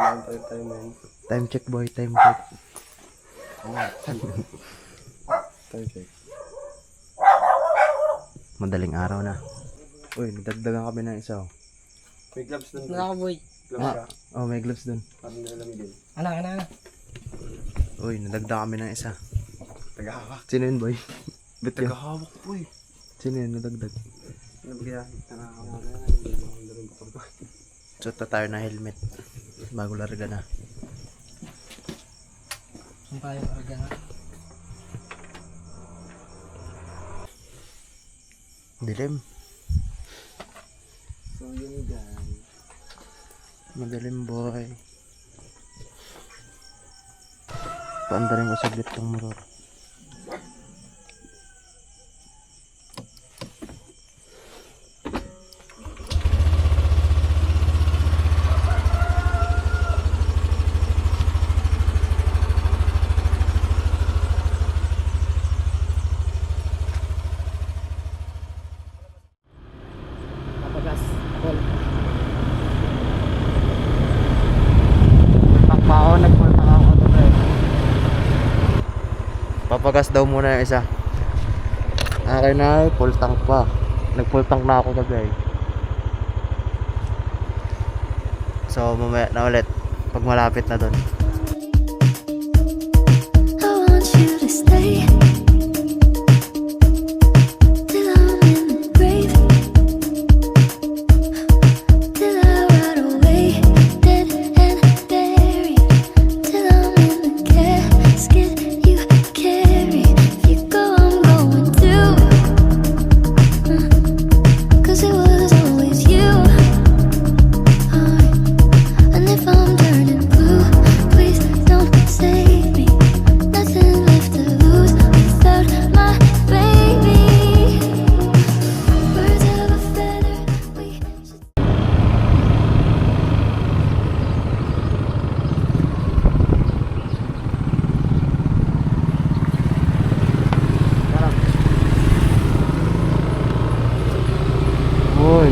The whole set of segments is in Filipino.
Time check boy, time check. Time check. Madaling araw na. Uy, nagdagdagan kami ng isa. May gloves dun. Wala ka boy. Gloves ka. Oh, may gloves dun. Parang nalamigin. Ana. Uy, nadagdagan kami ng isa. Tagahawak. Sino yun boy? Ba't yun? Tagahawak po eh. Sino yun nadagdag? Nabigyan. Tagahawak na. Hindi mo ko pa. Suot na tayo na helmet. Bago larga na. Saan tayo karga na? Dilim. So yun guys. Madilim boy. Paanda rin ko saglit tong motor. Papagas. Call. Takpao, nagpultang ako ito pre. Papagas daw muna yung isa. Akin na, full tank pa. Nag-full tank na ako kagay. So mamaya na ulit pag malapit na doon. I want you to stay till I'm in the grave, till I rot away, dead and buried, till I'm in the casket you carry. If you go, I'm going too, 'cause it was always you. And if I'm turning blue, please don't save me. Nothing left to lose without my baby. Birds of a feather, we should. Uy.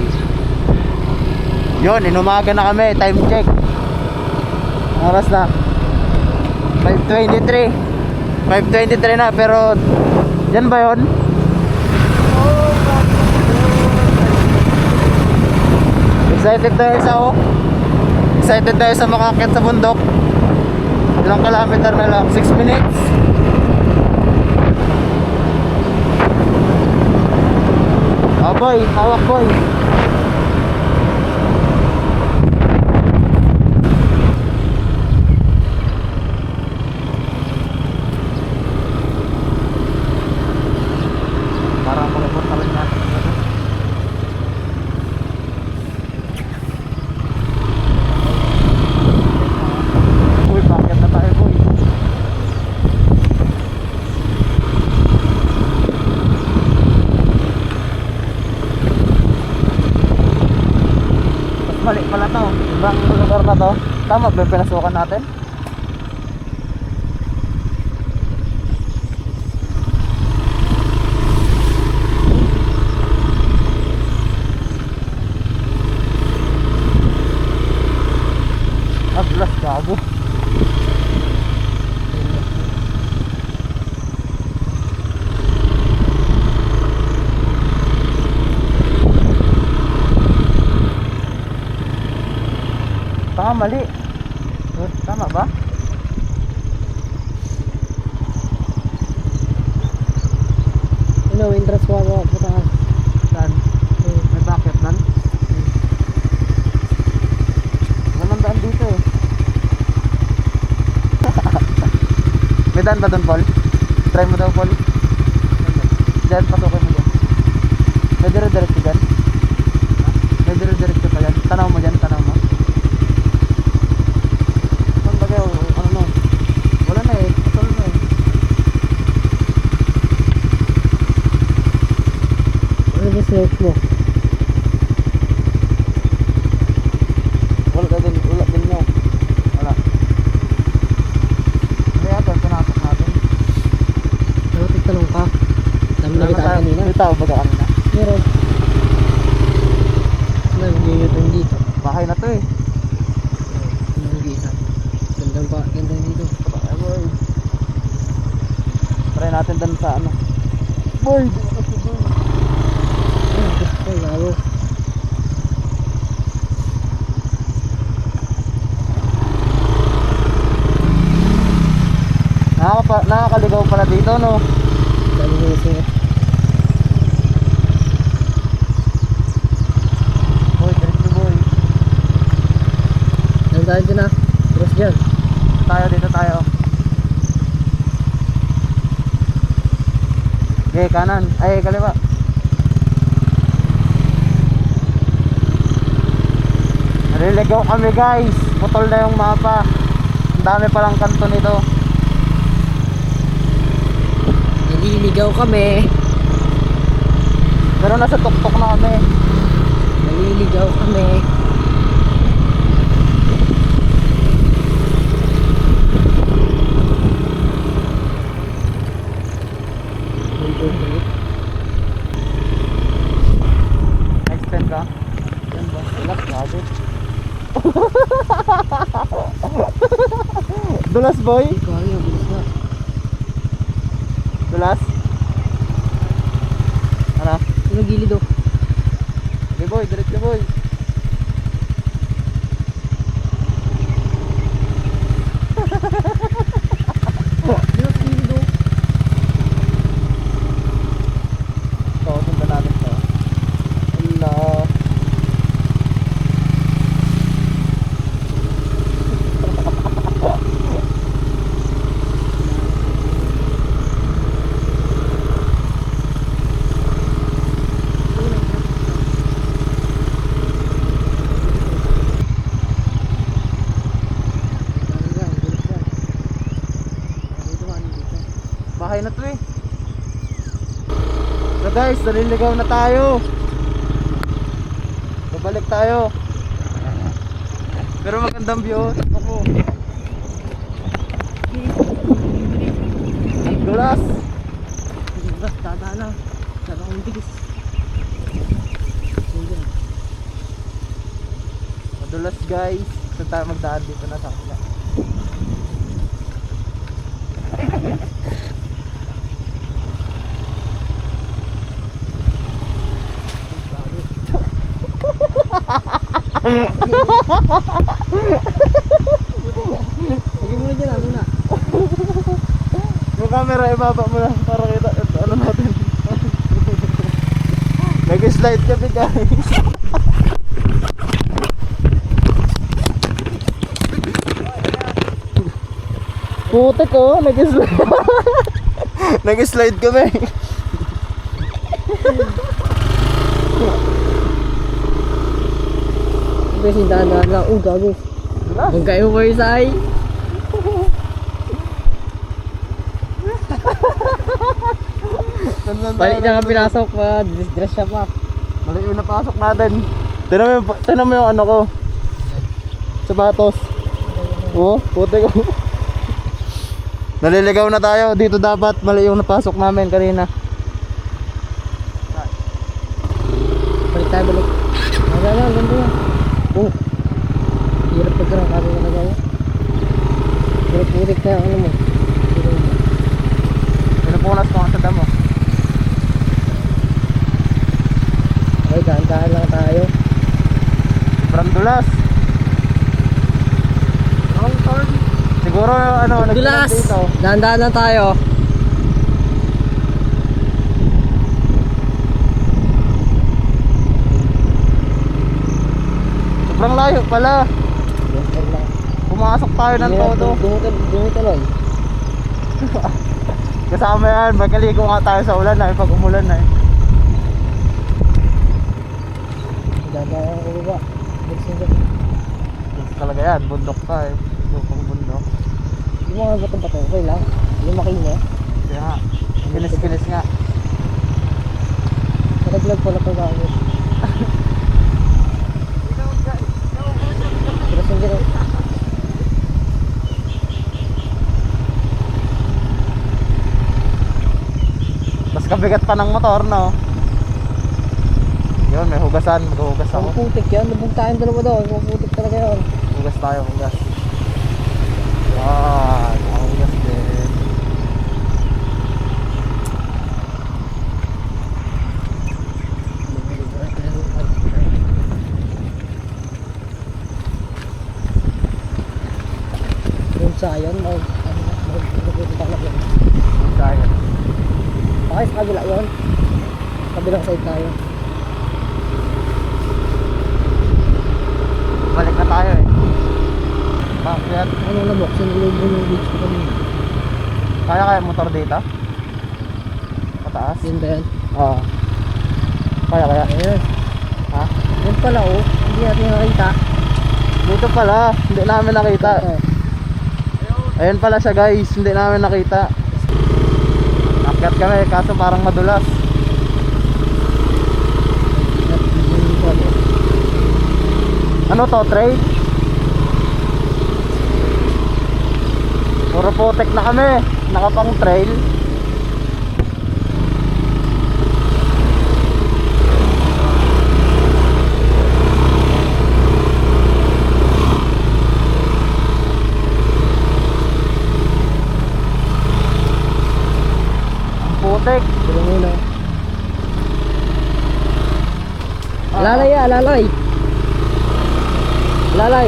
Yun, inumaga na kami, time check. Oras na 5:23. 5:23 na, pero yan ba yun? Excited tayo sa Excited tayo sa makakit sa bundok. Ilang kilometer na lang? 6 minutes. Oh boy, hawak boy. Parang malabot na rin natin. Uy, bakit na tayo boy? Mali pala to. Ibang lugar na to. Tama ba yung pinasukan natin? Blast gago. Tama, mali. Tama ba? Ano, interest ko ako. Putahan. Saan? May bakit nan? Walang daan dito eh. May daan ba doon, Paul? Try mo daw, Paul. Diyan, pasukin mo dyan. May dire-diretso dyan. May dire-diretso pa dyan. Tanaw mo dyan, tanaw mo. Saan ba kayo? Ano na? Wala na eh. Pasal na eh. Ano ba slope mo? Wala din nyo. Wala. Ano yata, pinasok natin. Ano, tigtanong ka? Dami na kita kanina. May tao ba ka kanina? Meron. Ano, nag-YouTube dito. Bahay na to eh. Nag-isa. Saan pa? Ganda dito. Ay, boy. Try natin dun sa ano. Boy, di ako si boy. Ay, lalo. Nakakaligaw pala dito, no? Dami nyo sila. Boy, diretso boy. Saan tayo dyan ah? Cross dyan. Dito tayo. Okay, kanan. Ay, kaliwa. Naliligaw kami guys. Putol na yung mapa. Ang dami palang kanto nito. Naliligaw kami. Pero nasa tuktok na kami. Naliligaw kami. Extend ka. Yan ba? Relax, gago. Dulas boy. Ikaw ay ang bilis na. Dulas. Ano? Ano gilid oh? Okay boy, diretso boy. Ano gilid oh? Ito, sundan natin to. Hello. Bahay na to eh. So guys, naliligaw na tayo. Babalik tayo. Pero magandang view. Ako. Ang dulas. Diba? Tata na. Sana akong bilis. Madulas guys. So tayo magdaan dito na sa kanila. Lagay mo na dyan ano na. Yung camera ibaba mo na para kita ano natin. Nag-slide kami guys. Putik ko, nag-slide. Nag-slide kami. Kasi dahan-dahan lang. Oh, gago. Huwag kayo marisay. Balik na nga pinasok pa. Disdress siya pa. Mali yung napasok natin. Tinan mo yung ano ko. Sapatos. Oh, putik ko. Naliligaw na tayo. Dito dapat mali yung napasok namin kanina. Balik tayo, balik. Magala, ganda yan. Oh. Hirap pagkarang kami na nagaya. Hirap putik na ano mo. Pinupunas ko ang sa damo. Okay, dahan-dahan lang tayo. Sobrang dulas. Siguro ano, Dulas! nagdulas dito. Dahan-dahan lang tayo. Sobrang layo pala. Pumasok tayo ng todo. Dumituloy. Kasama yan, magkaligo nga tayo sa ulan na pag umulan na eh. Dahan-dahan ako ba? Gusto talaga yan, bundok ka eh. Yung pang bundok. Yung mga batong-bato, okay lang. Lumaki niya. Kaya nga, kinis-kinis nga. Nag-vlog pala pa gamit. Pero sa gano'n. Mas kabigat pa ng motor, no? Yun, may hugasan, maghuhugas ako. Ang putik yan. Lubog tayong dalawa doon. Ang putik talaga yun. Hugas tayo, hugas. Sayon, magpupunta ka lang. Kaya. Okay, sa kabila yun. Kabilang side tayo. Balik na tayo eh. Bakit? Ano na box? Sinulog yung beach ko kanina. Kaya motor dito? Pataas? Yun ba yan? Oo. Kaya. Ayun. Ha? Yun pala oh. Hindi natin nakita. Dito pala, hindi namin nakita. Ayun pala siya guys, hindi namin nakita. Akyat kami, kaso parang madulas. Ano to, trail? Puro putek na kami, nakapang trail. Ang putek. Tulong muna. Alalay ah, alalay. Alalay.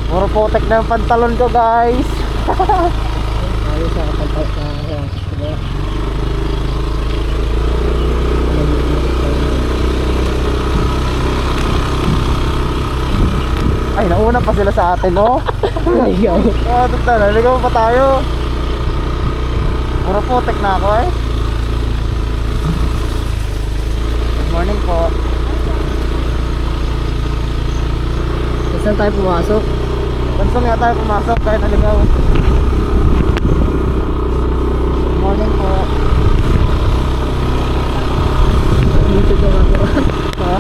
Puro putek na yung pantalon ko guys. Ayos sa kapag na Ay, nauna pa sila sa atin, no? ayaw. Ah, tata, naligaw pa tayo. Puro putek na ako eh. Good morning po. Saan tayo pumasok? Bansong nga tayo pumasok kahit naligaw. Good morning po. Dito daw ako. Ha?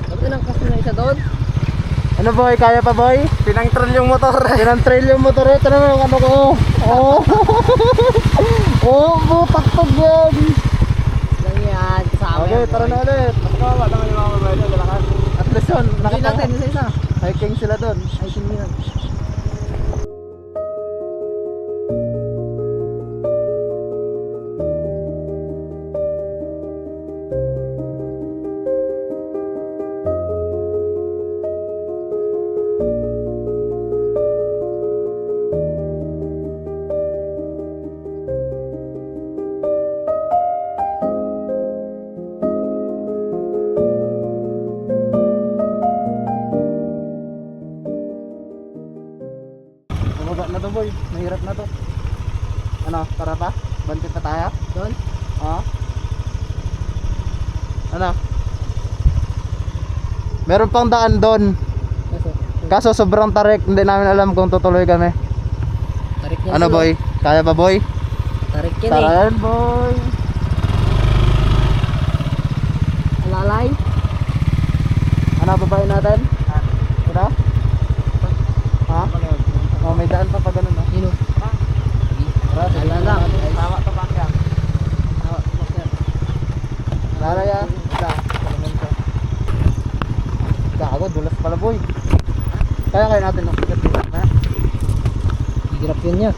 Ba't ilang kasi na isa doon? Ano boy, kaya pa boy? Pinang-trail yung motor. Pinang-trail yung motor eh. Ito naman yung ano ko. Oh. Oh, butak to yan. Lang yan, kasama Okay, yan, tara boy. na ulit. Kawa naman yung mga babae doon, dalakan. At least yun, Hindi natin, isa-isa. hiking sila dun. Ay, tingnan. Bumaba na to boy, mahirap na to. Ano, tara pa? Bantit pa tayo? Doon? Ha? Ano? Meron pang daan doon. Kaso, Kaso sobrang tarik, hindi namin alam kung tutuloy kami. tarik yan Ano sila. boy? Kaya ba boy? Tarik yan Tara eh. yan boy. Alalay. Ano babayin natin? Ito? Ha? Oh, may daan pa ganun no? Sino? Tara, sige. Alala. Tawa to back yan. Tara ya. Gago, dulas pala boy. Kaya natin no? Higirap yun niya.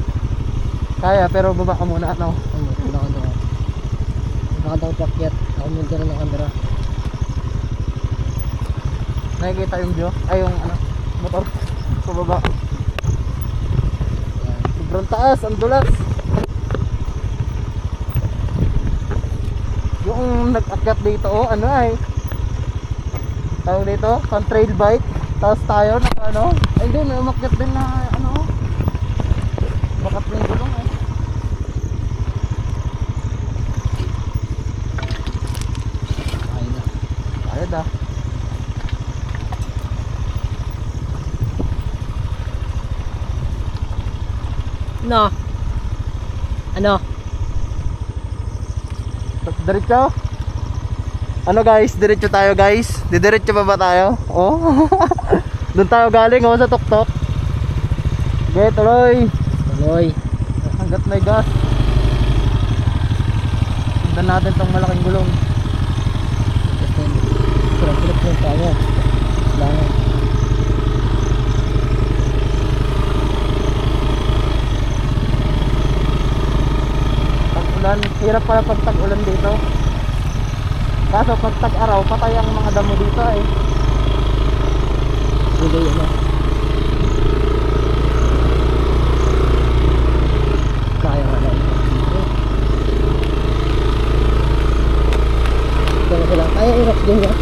Kaya pero baba ka muna no? Ano, wala ka daw. Wala ka daw pakyat. Ako muna na ng camera. Nakikita yung view? Ay yung ano? Motor. Pababa. Yan. Sobrang taas, ang dulas. Yung nag-akyat dito, oh, ano ay tawag dito, pang trail bike. Tapos tayo na ano, ay hindi, may umakyat din na ano, bakat na yung gulong eh. Ay na. Ayad ah. No. Ano? Diretso? Ano guys, diretso tayo guys. Didiretso pa ba tayo? Oh. Doon tayo galing oh, sa tuktok. Okay, tuloy. Tuloy. Hanggat may gas. Sundan natin tong malaking gulong. Pulap-pulap yung tayo. Langan. Tag-ulan. Hirap pala pag tag-ulan dito. Kaso pag tag-araw, patay ang mga damo dito eh. Hindi yun ah. Kaya nga lang. Kaya sila. Kaya i-rock din yan.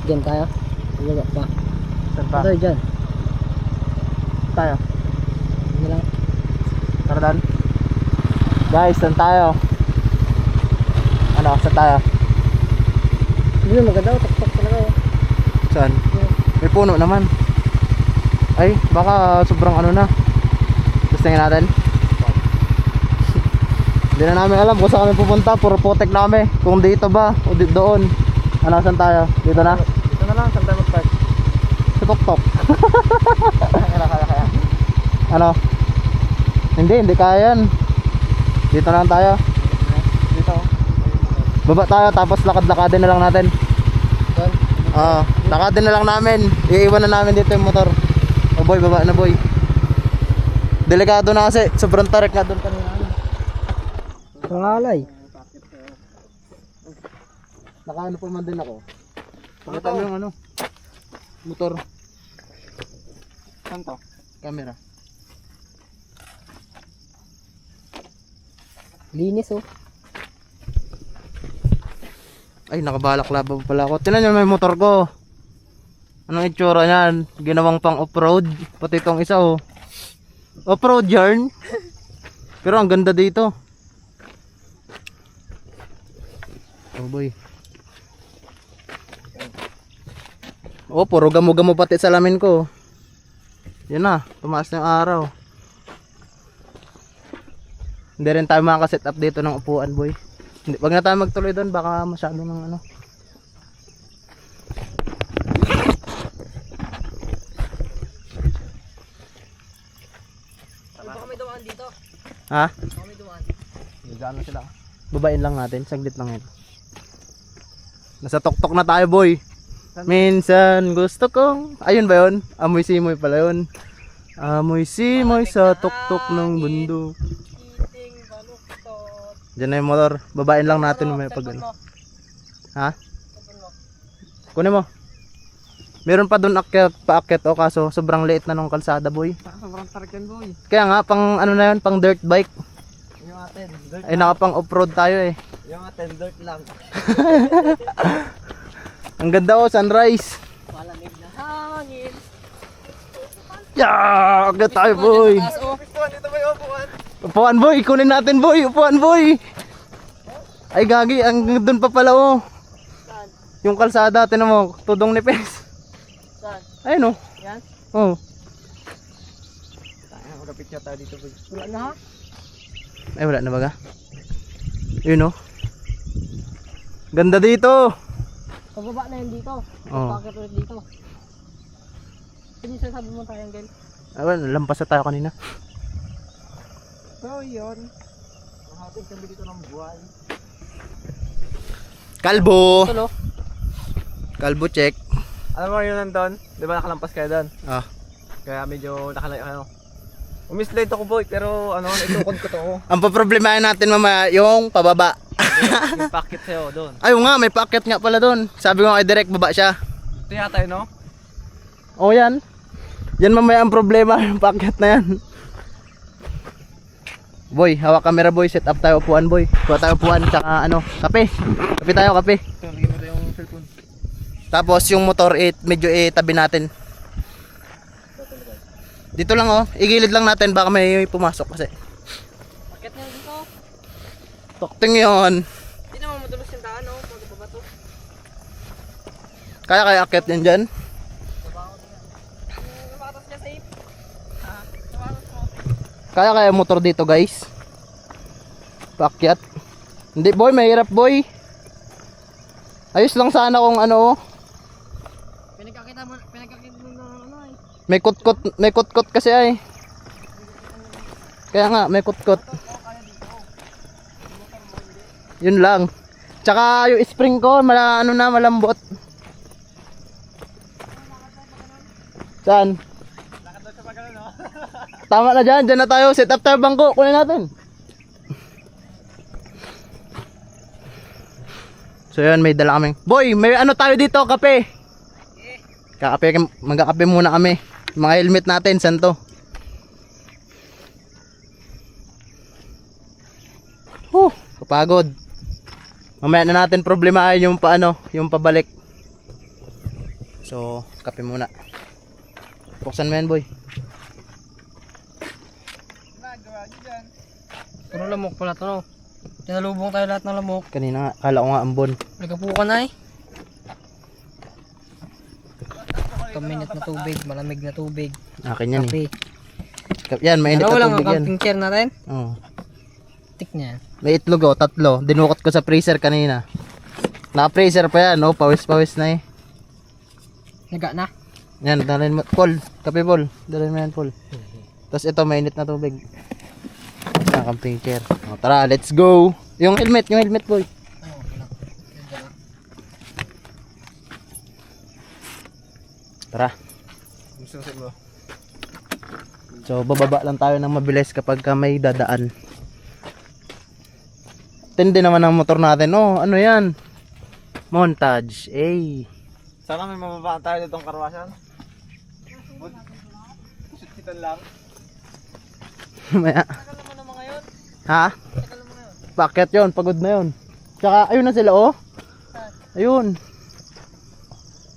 Diyan tayo. Baba pa. Saan pa? Ito dyan. Tayo. Hindi lang. Tara doon. Guys, saan tayo? Ano, saan tayo? Hindi maganda oh. Tok-tok talaga oh. Saan? May puno naman. Ay, baka sobrang ano na. Gusto natin. Hindi na namin alam kung saan kami pupunta. Puro putek na kami. Kung dito ba o doon. Ano, saan tayo? Dito na? Dito na lang, saan tayo mag-park? Sa tok-tok. Kaya. Ano? Hindi kaya yan. Dito na lang tayo. Dito. Baba tayo tapos lakad-lakadin na lang natin. Saan? Lakadin na lang namin. Iiwan na namin dito yung motor. Oh boy, baba na boy. Delikado na kasi. Sobrang tarik na doon kanina. Pangalay. Nakaano pa man din ako. Pakita mo yung ano. Motor. Saan to? Camera. Linis oh. Ay, nakabalaklava pa pala ako. Tingnan nyo may motor ko. Anong itsura niyan? Ginawang pang off-road. Pati itong isa oh. Off-road yarn. Pero ang ganda dito. Oh boy. Oh, puro gamo-gamo pati salamin ko. Yan na, tumaas na yung araw. Hindi rin tayo makaka-set up dito ng upuan boy. Hindi, wag na tayo magtuloy doon, baka masyado ng ano. Baka may dumaan dito. Ha? Baka may dumaan. Diyan na sila. Babain lang natin, saglit lang ito. Nasa tok-tok na tayo boy. Minsan gusto kong, ayun ba yun? Amoy simoy pala yun. Amoy simoy sa tok-tok ng bundok. Diyan na yung motor. Babain lang natin may pag ano. Ha? Kunin mo. Meron pa doon paakyat o kaso sobrang liit na nung kalsada boy. Sobrang tarik yan, boy. Kaya nga pang ano na yun, pang dirt bike. Yung atin, dirt. Ay nakapang off-road tayo eh. Yung atin, dirt lang. Ang ganda oh, sunrise. Malamig na hangin. Yeah! Agad tayo boy. Dito ba yung upuan? Upuan boy, kunin natin boy, upuan boy. Ay gagi, ang doon pa pala oh. Saan? Yung kalsada, tinan mo, tudong nipis. Saan? Ayun oh. Yan? Oh. Tayo, magka-picture tayo dito, boy. Wala na ha? Ay wala na baga. Yun oh. Ganda dito. Pababa na yun dito. Oo. Bakit ulit dito? Ano yung sabi mo triangle? Ay wala, lampas na tayo kanina. So, yun. Mahatid kami dito ng buhay. Kalbo. Tulo. Kalbo check. Alam mo yun nandun? Di ba nakalampas kayo doon? Ah. Kaya medyo umislide ako, boy, pero itukod ko to. Ang paproblemahin natin mamaya yung pababa. Yung packet sa'yo doon. Ayun nga, may packet nga pala doon. Sabi ko nga direct baba siya. Ito yata yun, no? Oh yan. Yan mamaya ang problema, yung packet na yan. Boy, hawak camera boy, set up tayo upuan boy. Kuha tayo upuan, tsaka ano, kape. Kape tayo, kape. Ito, lagyan mo yung cellphone. Tapos yung motor, medyo tabi natin. Dito lang oh, igilid lang natin, baka may pumasok kasi. Bakit na dito? Tokting yun. Hindi naman madulos yung daan, no? Magbaba to. Kaya akit yan dyan. Namatas niya safe. Ha? Namatas mo. Kaya motor dito guys. Paakyat. Hindi boy, mahirap boy. Ayos lang sana kung ano. Pinagkakita mo ng ano eh. May kutkot kasi ay. Kaya nga, may kutkot. Yun lang. Tsaka yung spring ko, malambot. Saan? Tama na dyan na tayo. Set up tayo bangko. Kunin natin. So yun, may dala kaming. Boy, may ano tayo dito, kape. Magkakape muna kami. Mga helmet natin, saan to? Kapagod. Mamaya na natin problemahin yung paano, yung pabalik. So, kape muna. Buksan mo yan, boy. Puro lamok pala to, no? Tinalubong tayo lahat ng lamok. Kanina nga, kala ko nga ambon. Nagkapuka na eh. Kaminit na tubig, malamig na tubig. Akin yan Kape. Yan, mainit Dalawa na lang ang tubig yan. camping chair natin. Oo. Tik niya. May itlog oh, 3. Dinukot ko sa freezer kanina. Naka-freezer pa yan, oh. Pawis-pawis na eh. Naga na. Yan, dalhin mo. Paul, kape Paul. Dalhin mo yan, Paul. Tapos ito, mainit na tubig. Camping chair. O, tara, let's go. Yung helmet boy. Tara. So, bababa lang tayo ng mabilis kapag may dadaan. Tindi naman ang motor natin. Oh, ano yan? Montage. Eh. Sana may mababaan tayo ditong karwasan. Sitan lang. Maya. Ha? Bakit yun? Pagod na yun. Tsaka, ayun na sila, oh. Ayun.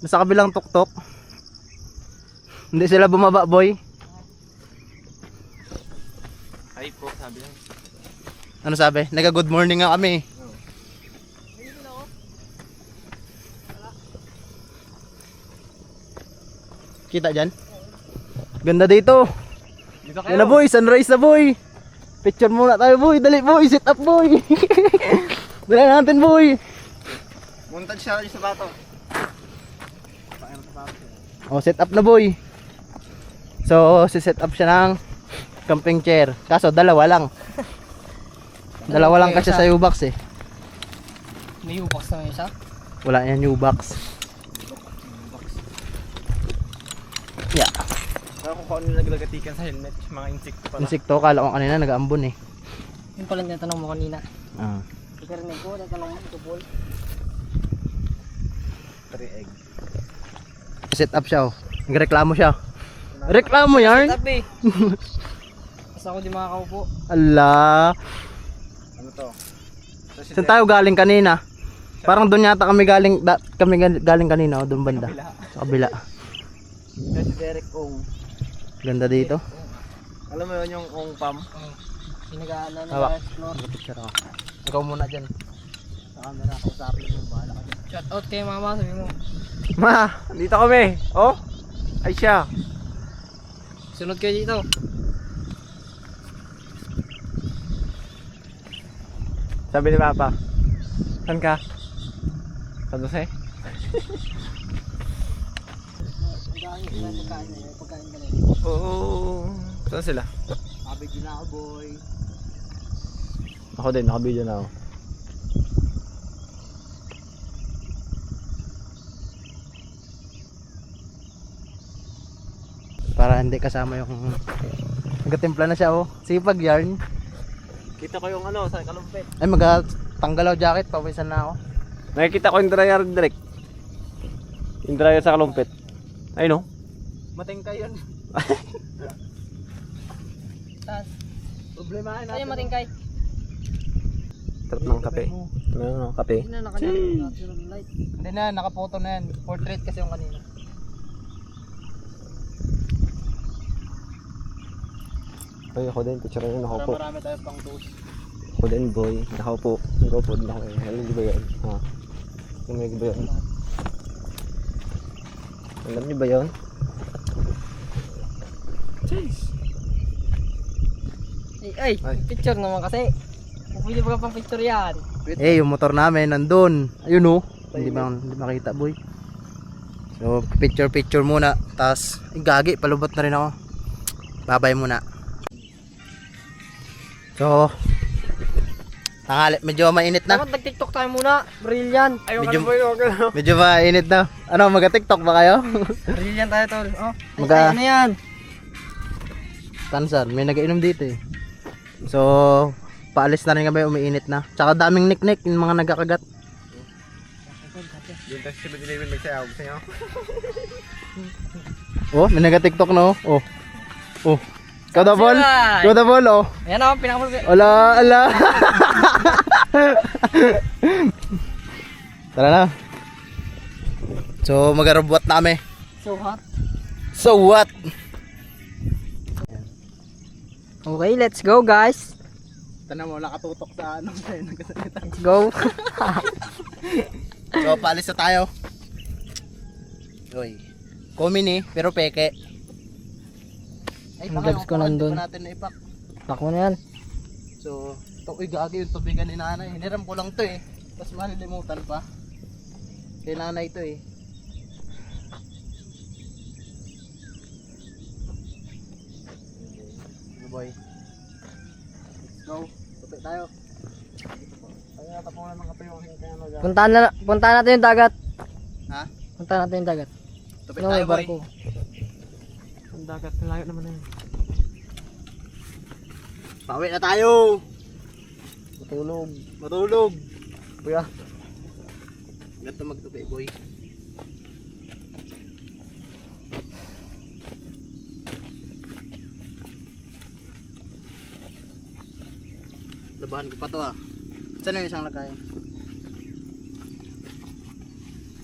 Nasa kabilang tuktok. Hindi sila bumaba, boy. Ay po, sabi yan. Ano sabi? Nag-good morning nga kami. Kita dyan? Ganda dito. Dito Yan na, boy. Sunrise na, boy. Picture muna tayo, boy. Dali, boy. Sit up, boy. Dali natin, boy. Montage siya sa bato. Oh, set up na, boy. So, si-set up siya ng camping chair. Kaso, dalawa lang. Dalawa lang kasi sa U-box eh. May U-box na isa. Wala yan U-box. Yeah. Kung paano naglagatikan sa helmet, mga insekto pala. Insekto, kala ko kanina nag-aambon eh. Yung pala tinatanong mo kanina. Ah. Ikarinig ko, tatanong mo ito, Paul. 3 egg. Set up siya oh. Nagreklamo siya. Reklamo yarn? Tabi. Basta ako di makakaupo. Ala. Ano to? Saan tayo galing kanina? Parang doon yata kami galing galing kanina oh, doon banda. Sa kabila. Yan si Derek Ong. Ganda dito. Alam mo yun yung Ong Pam? Sinagaan na Hawak. explore. Picture ako. Ikaw muna dyan. Sa camera ako sa akin mo. Bahala ka dyan. Shout out kay mama, sabi mo. Ma! Dito kami! Oh! Ay siya! Sunod kayo dito. Sabi ni Papa. Saan ka? Sa 12? Oo. Saan sila? Nakabidyo na ako, boy. Ako din, nakabidyo na ako. Para hindi kasama yung nagatimpla na siya oh. Sipag yarn. Kita ko yung ano, sa kalumpit. Ay magtanggalaw jacket, pawisan na ako. Nakikita ko yung dryer direct. Yung dryer sa kalumpit. Ay no? Matingkay yun. Saan? Problemahin Ay, natin. matingkay. Sarap ng kape. Ano, kape? Hindi na nakanyang natural light. Hindi na, nakapoto na yan. Portrait kasi yung kanina. Ay, ako din, picture yun, Para nakaupo. marami tayo pang toast. Ako din, boy. Nakaupo. Nakaupo din ako eh. Alam niyo ba yun? Ha? Alam niyo ba yun? Alam niyo ba yun? Cheese! Ay, picture naman kasi. Pupili pa pang picture yan. Eh, yung motor namin nandun. Ayun oh. Hindi makita, boy. So, picture muna. Tapos, gagi, palubot na rin ako. Babay muna. So, tanghali, medyo mainit na. Dapat nag-tiktok tayo muna. Brilliant. Medyo, medyo mainit na. Ano, mag-tiktok ba kayo? Brilliant tayo, tol. Oh, Maga- ano yan? Tansan, may nag-inom dito eh. So, paalis na rin kami, umiinit na. Tsaka daming niknik, yung mga nagkakagat. Yung taxi 7-Eleven magsayaw. Gusto nyo? Oh, may nag-TikTok na oh. Oh. Oh. Ikaw na ball? Ikaw na ball oh. Ayan ako, pinakamul. Ala, ala. Tara na. So, mag-arabwat na kami. So hot. So what? Okay, let's go guys. Tanong mo, nakatutok sa ano. Let's go. So, paalis na tayo. Uy. Komini, pero peke. Ay, Ang gabs ko nandun. Hindi pa natin naipak. Pak mo na yan. So, ito, uy, gagi yung tubigan ni nanay. Hiniram ko lang to eh. Tapos malilimutan pa. Kay nanay to eh. Ano boy? Let's go. Tupi tayo. Tayo natapunan ng kape yung hintayan mo dyan. Puntahan natin yung dagat. Ha? Puntahan natin yung dagat. Tupi Ano tayo may boy. barko? Ang dagat, malayo naman na yun. Pauwi na tayo. Matulog. Matulog. Kuya. Ganito magtupi boy. Labahan ko pa to ah. Saan yung isang lagay?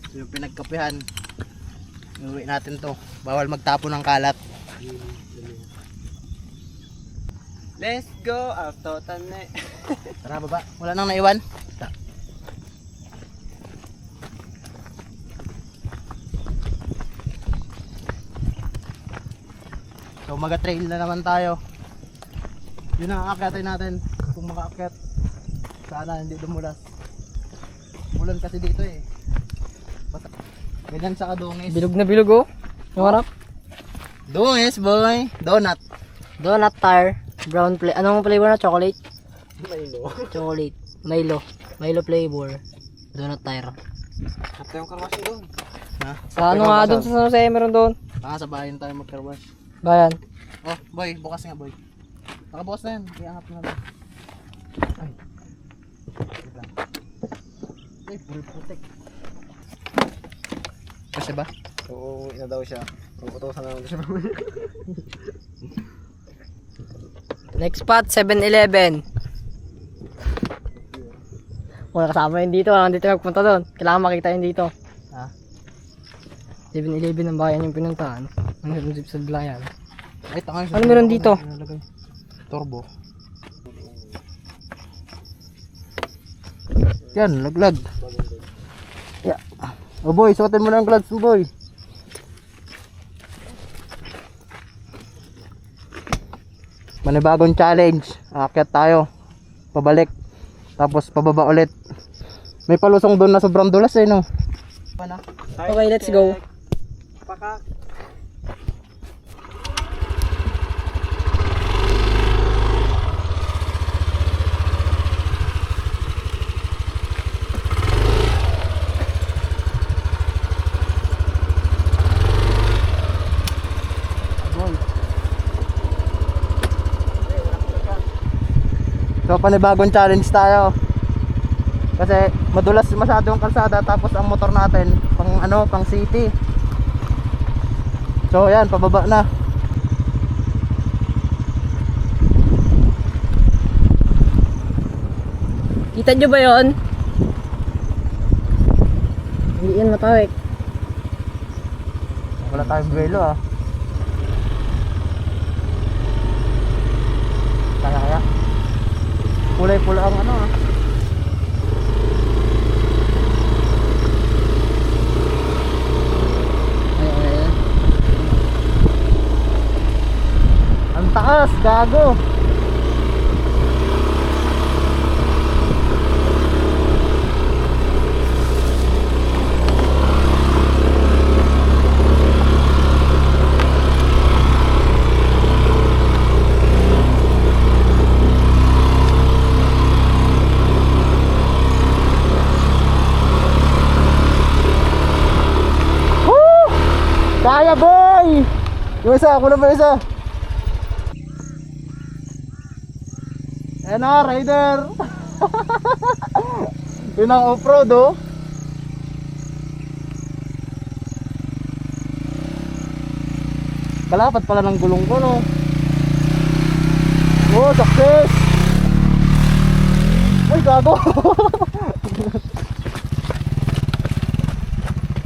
So, yung pinagkapihan. Iuwi natin to. Bawal magtapo ng kalat. Let's go, auto tane. Tara baba. Wala nang naiwan. So maga-trail na naman tayo. Yun ang aakyatin natin. Kung makaakyat, sana hindi dumulas. Mulan kasi dito eh. Basta, ganyan sa kadungis. Bilog na bilog oh. Yung harap. Dungis boy. Donut. Donut tire. Brown flavor. Anong flavor na? Chocolate? Milo. Chocolate. Milo. Milo flavor. Donut tire. At yung karwasin doon. Ha? Sa ano nga doon sa San Jose, meron doon. Baka sa bayan tayo magkarwash. Bayan. Oh boy, bukas nga boy. Nakabukas na yan. Iangat na lang. Ay. Wait lang. Ay, puro putik. Kasi ba? Oo, ina daw siya. Puputusan na lang siya. Next spot, 7-Eleven. Wala kasama yun dito. Walang dito magpunta doon. Kailangan makita yun dito. Ha? 7-Eleven ng bayan yung pinuntahan. Ang hirap sa Blayan. Ay, tanga. Ano meron dito? Turbo. Yan, laglag. Yeah. Oh boy, suotin mo na ang gloves mo boy. Manibagong challenge. Aakyat tayo. Pabalik. Tapos pababa ulit. May palusong doon na sobrang dulas eh no. Okay, let's go. Paka. So panibagong challenge tayo. Kasi madulas masyado yung kalsada tapos ang motor natin pang ano, pang city. So ayan, pababa na. Kita nyo ba yun? Hindi yan matawik. Wala tayong buwelo ah. Kaya. Kulay pula ang ano ah. Ay. Ang taas, gago. Kaya boy! Yung isa, kulang pa isa. Ayan na, rider. Yun ang off-road oh. Kalapat pala ng gulong ko, no? Oh, success! Uy, gago!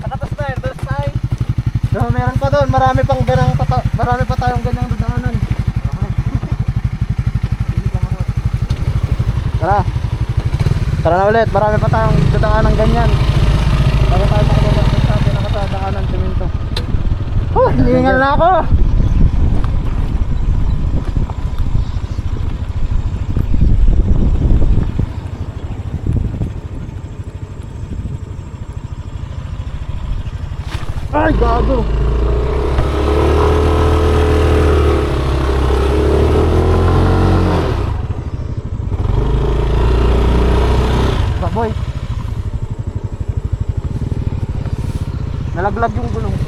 Nakatas tayo, taas tayo. So, meron pa doon, marami pa tayong ganyang dadaanan. Tara. Tara na ulit, marami pa tayong dadaanan ganyan. Bago tayo makababa sa pinakadaanan siminto. Hiningal na ako. Ay, gago. Baboy. Nalaglag yung gulong.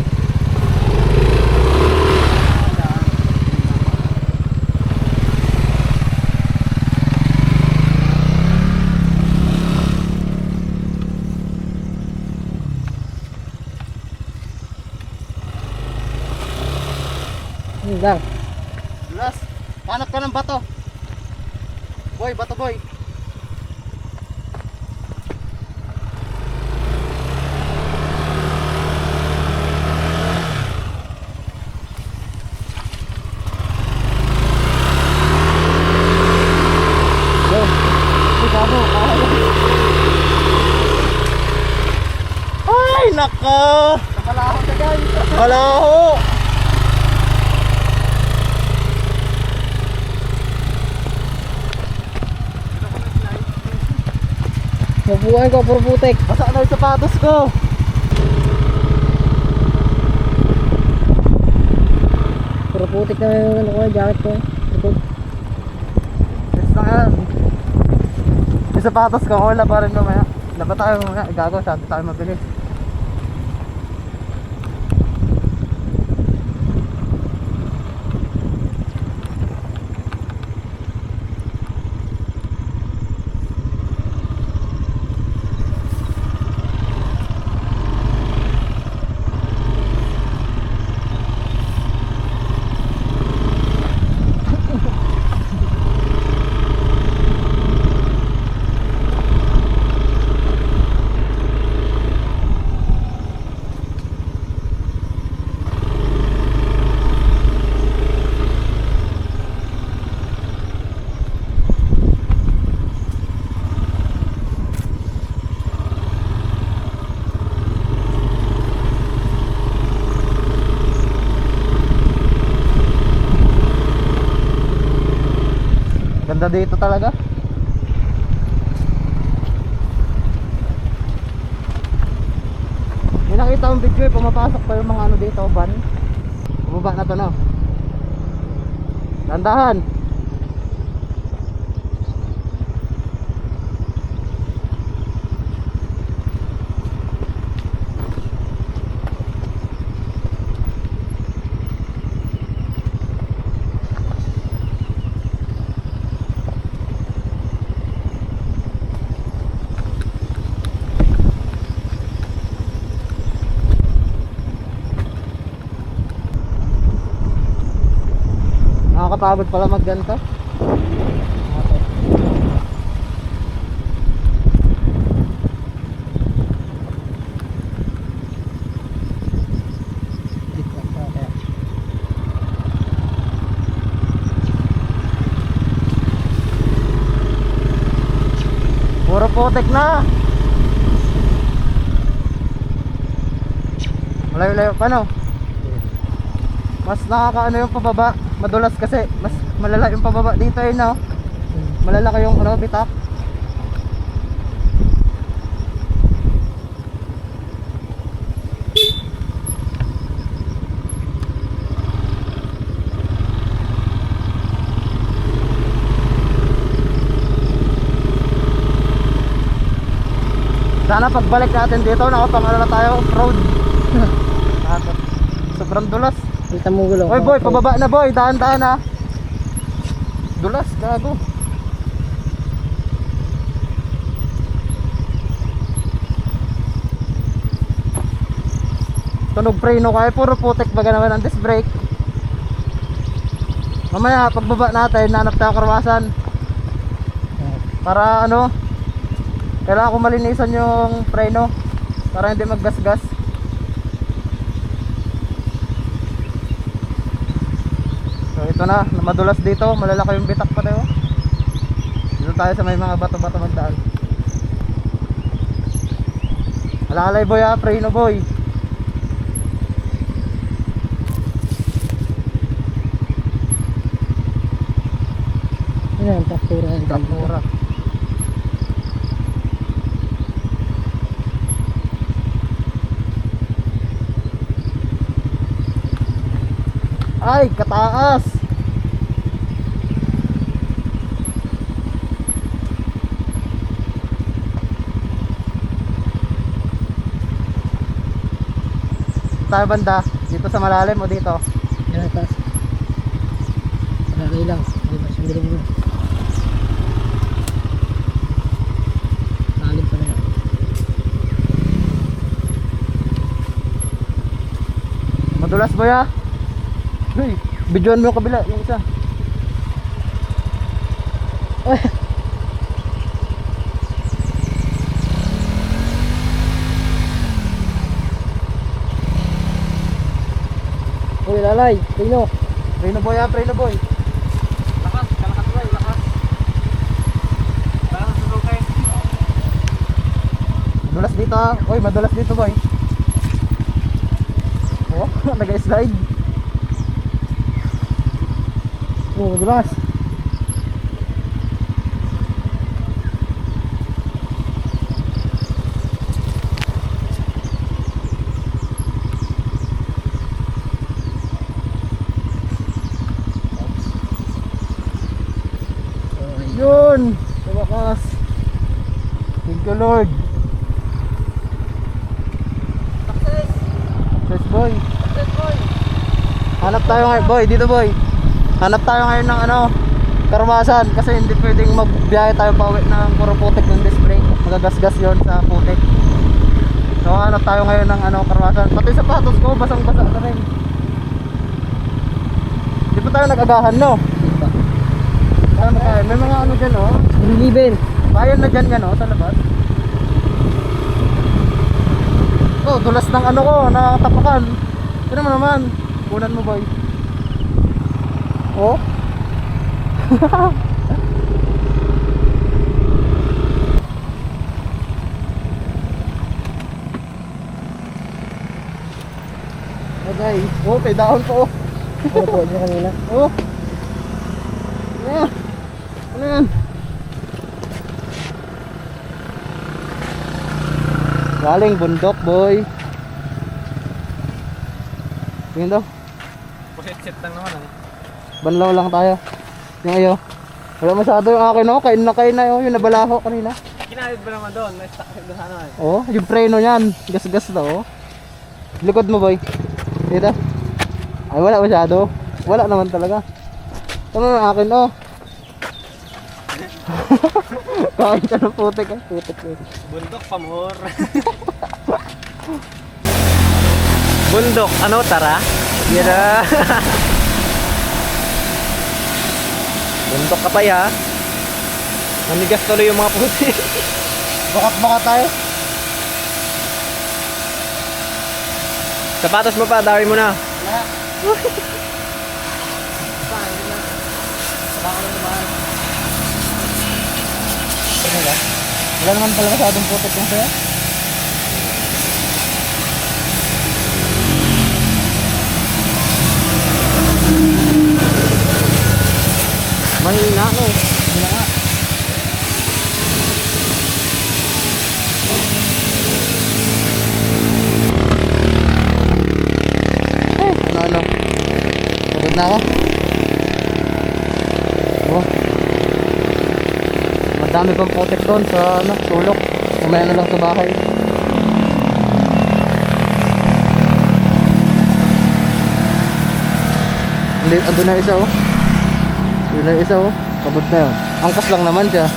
Lang. Dulas, panat ka ng bato. Boy, bato boy. Yo, gago, ay, nako. Nakalaho ka guys. Nakalaho. Mabuhay ko, puro putik. Basa na yung sapatos ko. Puro putik na yung ano ko, jacket ko. Likod. Yes na yan. Yung sapatos ko, wala pa rin mamaya. Dapat tayo mamaya, gago, sabi tayo mabilis. Ganda dito talaga. May nakita akong video eh, pumapasok pa yung mga ano dito, van. Bumaba na to, no? Dandahan. Nakakapagod pala magganto. Puro putik na. Malayo-layo pa, no? Mas nakakaano yung pababa. Madulas kasi mas malala yung pababa dito eh, no? Malalaki yung ano, bitak. Sana pagbalik natin dito, nakapang ano na tayo, off-road. Sobrang dulas. Kita mo gulong. Oy boy, pababa na boy, dahan-dahan ha. Dulas, gago. Tunog preno kaya, puro putik baga naman ang disc brake. Mamaya pagbaba natin, nanap tayo karwasan. Para ano, kailangan ko malinisan yung preno para hindi maggasgas. So ito na, madulas dito, malalaki yung bitak pa tayo. Dito tayo sa may mga bato-bato magdaan. Alalay boy ha, preno boy. Ano yung traktura? Traktura. Ay, kataas. Tayo banda, dito sa malalim o dito? Yan, taas. Marami lang. Hindi ba siyang dilim mo? Lalim pa na yan. Madulas boy ha. Uy, videoan mo yung kabila, yung isa. Uy, lalay. Pino. Preno boy ha, preno boy. Lakas, kalakas boy, lakas. Parang susukay. Madulas dito ha. Uy, madulas dito boy. Oh, nag-slide. Oh, madulas. Yun, sa wakas. Thank you Lord. Success boy. Hanap tayo ngayon boy, dito boy. Hanap tayo ngayon ng ano, karwasan. Kasi hindi pwedeng magbiyahe tayo pauwi ng puro putik ng display. Magagasgas yon sa putik. So hanap tayo ngayon ng ano, karwasan. Pati sapatos ko, basang-basa na rin. Di pa tayo nag-agahan no? Ano tayo? May mga ano dyan oh. Bilibin. Bayan na dyan yan oh, sa labas. Oh, dulas ng ano ko, nakatapakan. Ano mo naman? Kunan mo boy. Oh. Okay. Oh, may dahon po. Ano po niya kanina? Oh. Ano yan? Galing bundok boy. Tingin daw. Pusit-sit lang naman ah. Banlaw lang tayo. Yung ayo. Wala masyado yung akin oh. Kain na yung nabalaho kanina. Kinahid ba naman doon? May stuck doon sa ano eh. Oh, yung preno niyan. Gas-gas daw oh. Likod mo boy. Dito. Ay wala masyado. Wala naman talaga. Ito na yung akin oh. Kain ka ng putik eh. Putik eh. Bundok pamor. Bundok, ano tara? Yan na. Bundok ka pa ya. Manigas tuloy yung mga putik. Bakat tayo. Sapatos mo pa, dawin mo na. Wala. Wala naman pala masyadong putik yung sa'yo. Mahina no. Wala nga. Ano? Pagod na ako. Oh. Madami pang putik doon sa ano, sulok. Umaya na lang sa bahay. Andun na isa oh. Andun na isa oh. Kabot na yun. Angkas lang naman siya.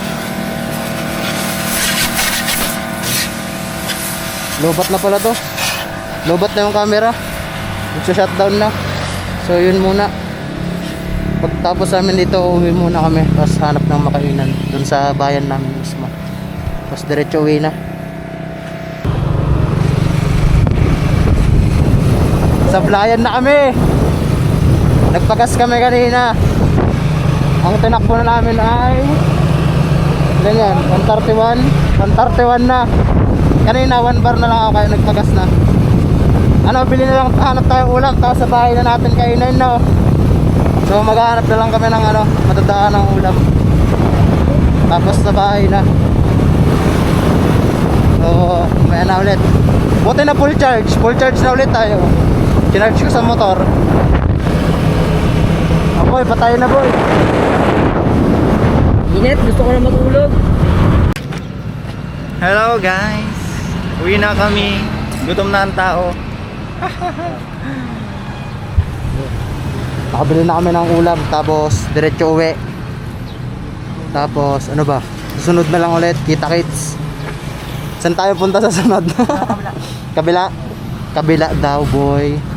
Lobat na pala to. Lobat na yung camera. Magsa-shutdown na. So yun muna. Pagtapos namin dito, uwi muna kami. Tapos hanap ng makainan dun sa bayan namin mismo. Tapos diretso uwi na. Sa Sablayan na kami. Nagpagas kami kanina. Ang tinakbo na namin ay ganyan, 131 na. Kanina 1 bar na lang ako kaya nagpagas na. Ano, bili na lang, hanap tayong ulam. Tapos sa bahay na natin kainin, no? So maghahanap na lang kami ng ano, matadaan ng ulam. Tapos sa bahay na. So may na ulit. Buti na full charge na ulit tayo. Kinarge ko sa motor. Boy, patay na boy. Init, gusto ko na matulog. Hello guys. Uwi na kami. Gutom na ang tao. Nakabili na kami ng ulam. Tapos diretso uwi. Tapos ano ba? Susunod na lang ulit. Kita kits. Saan tayo punta sa sunod? Kabila. Kabila daw boy.